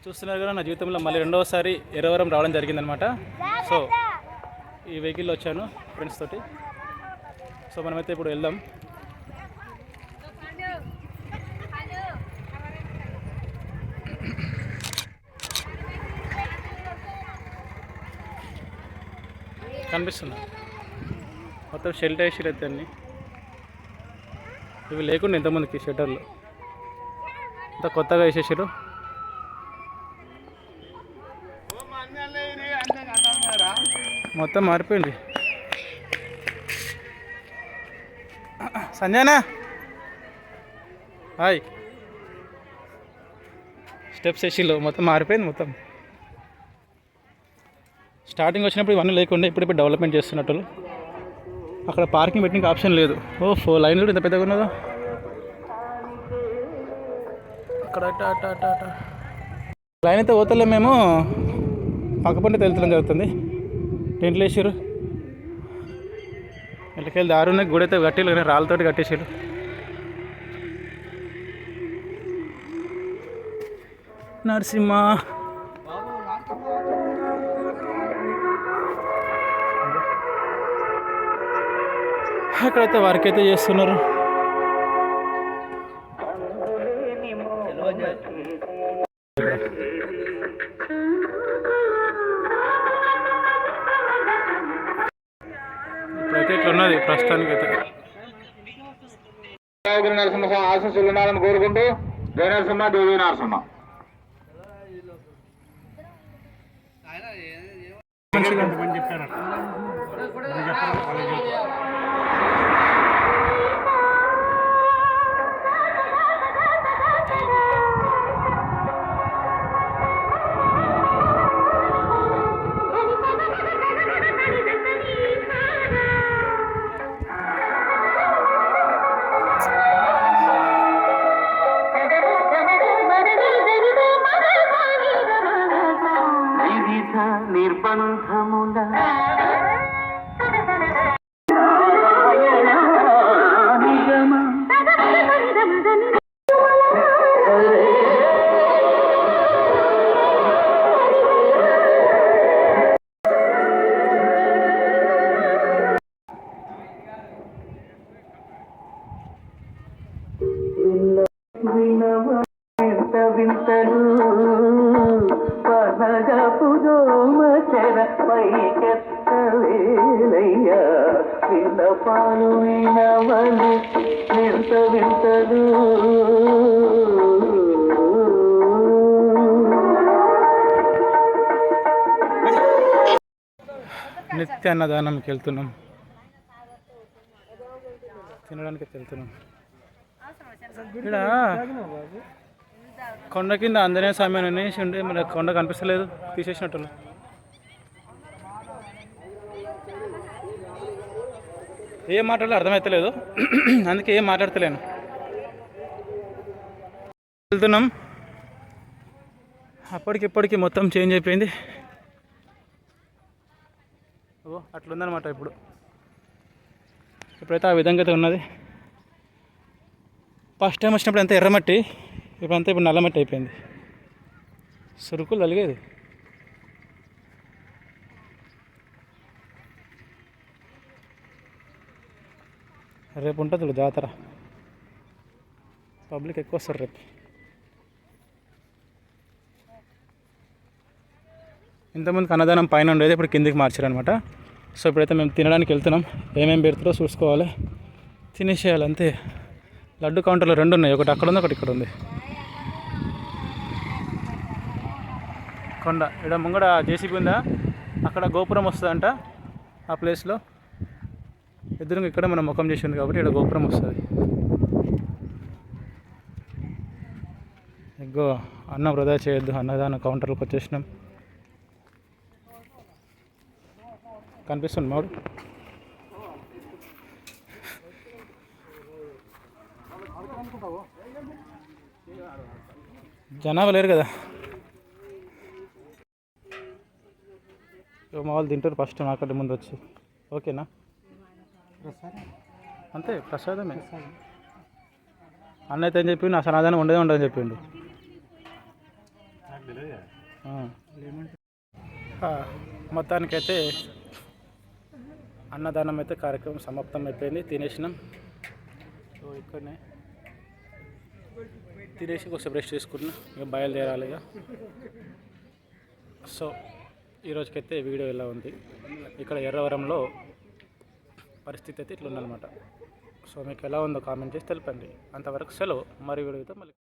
చూస్తున్నారు కదా, నా జీవితంలో మళ్ళీ రెండవసారి ఎరవరం రావడం జరిగిందనమాట. సో ఈ వెహికల్లో వచ్చాను ఫ్రెండ్స్ తోటి. సో మనమైతే ఇప్పుడు వెళ్దాం. కనిపిస్తుందా మొత్తం షెల్టర్ వేసి అయితే అన్ని ఇవి లేకుండా ఎంతమందికి షెల్టర్లు ఇంత కొత్తగా వేసేసారు. మొత్తం మారిపోయింది. సంజయనా హాయ్. స్టెప్స్ వేసిలో మొత్తం మారిపోయింది. మొత్తం స్టార్టింగ్ వచ్చినప్పుడు ఇవన్నీ లేకుండా ఇప్పుడు డెవలప్మెంట్ చేస్తున్నట్టు. అక్కడ పార్కింగ్ పెట్టడానికి ఆప్షన్ లేదు. ఓ 4 లైన్ కూడా ఇంత పెద్దగా ఉన్నదా అక్కడ. లైన్ అయితే పోతలే, మేము పక్కపంటే తెలుతడం జరుగుతుంది. టెంట్లు వేసారు, ఇళ్ళకెళ్ళి దారి ఉన్నాయి. గుడి అయితే కట్టేలు కానీ రాళ్ళతోటి కట్టేసారు. నరసింహ అక్కడైతే వర్క్ అయితే చేస్తున్నారు. ఇప్పుడైతే ఇట్లా ఉన్నది ప్రస్తుతానికి అయితే. నరసింహ ఆశీస్సులు ఉన్నారని కోరుకుంటూ జయ నరసింహ దేవి నరసింహ. నిర్బంధముల వింతలు పైకెత్తవేలయ్యా విన్నపాలు వినవలి వింత వింతలు. నిత్య అన్నదానంకి వెళ్తున్నాం, తినడానికి వెళ్తున్నాం. ఇక్కడ కొండ కింద ఆంజనేయ స్వామి అనేసి ఉండే, మరి కొండ కనిపిస్తలేదు, తీసేసినట్టు. ఏం మాట్లాడాలో అర్థమవుతలేదు, అందుకే ఏం మాట్లాడతలేను. వెళ్తున్నాం. అప్పటికిప్పటికి మొత్తం చేంజ్ అయిపోయింది. ఓ అట్లుందనమాట. ఇప్పుడైతే ఆ విధంగా అయితే ఉన్నది. ఫస్ట్ టైం వచ్చినప్పుడు అంతా ఎర్రమట్టి, ఇప్పుడు నల్లమట్టి అయిపోయింది. సురుకులు తలిగేది. రేపు ఉంటుంది జాతర, పబ్లిక్ ఎక్కువ వస్తారు రేపు. ఇంతకుముందుకు అన్నదానం పైన ఉండేది, ఇప్పుడు కిందికి మార్చారనమాట. సో ఇప్పుడైతే మేము తినడానికి వెళ్తున్నాం. ఏమేమి పెడతారో చూసుకోవాలి, తినేసేయాలి అంతే. లడ్డు కౌంటర్లు 2 ఉన్నాయి, ఒకటి అక్కడ ఉంది, ఒకటి ఇక్కడ ఉంది. కొండ ఇక్కడ ముంగడ జేసీబీ ఉందా, అక్కడ గోపురం వస్తుందంట. ఆ ప్లేస్లో ఎదురుగా ఇక్కడ మనం ముఖం చేసి ఉంది కాబట్టి ఇక్కడ గోపురం వస్తుంది. ఎగ్గో అన్నం వృధా చేయొద్దు, అన్నదాన కౌంటర్లకు వచ్చేసినాం. కనిపిస్తుంది మాడు. జనాభా లేరు కదా, మా వాళ్ళు తింటారు ఫస్ట్ నాకంటే ముందు వచ్చి. ఓకేనా, అంతే ప్రసాదమే. అన్న అయితే ఏం చెప్పిండు, నా సనాదానం ఉండేది ఉండదని చెప్పిండు. మొత్తానికైతే అన్నదానం అయితే కార్యక్రమం సమాప్తం అయిపోయింది. తినేసినాం. సో ఇక్కడనే తినేసి కొంచెం రెస్ట్ తీసుకున్నా, ఇక బయలుదేరాలి ఇక. సో ఈరోజుకైతే వీడియో ఎలా ఉంది, ఇక్కడ ఎర్రవరంలో పరిస్థితి అయితే ఇట్లా ఉందన్నమాట. సో మీకు ఎలా ఉందో కామెంట్ చేసి తెలపండి. అంతవరకు సెలవు. మరి వీడియోతో మళ్ళీ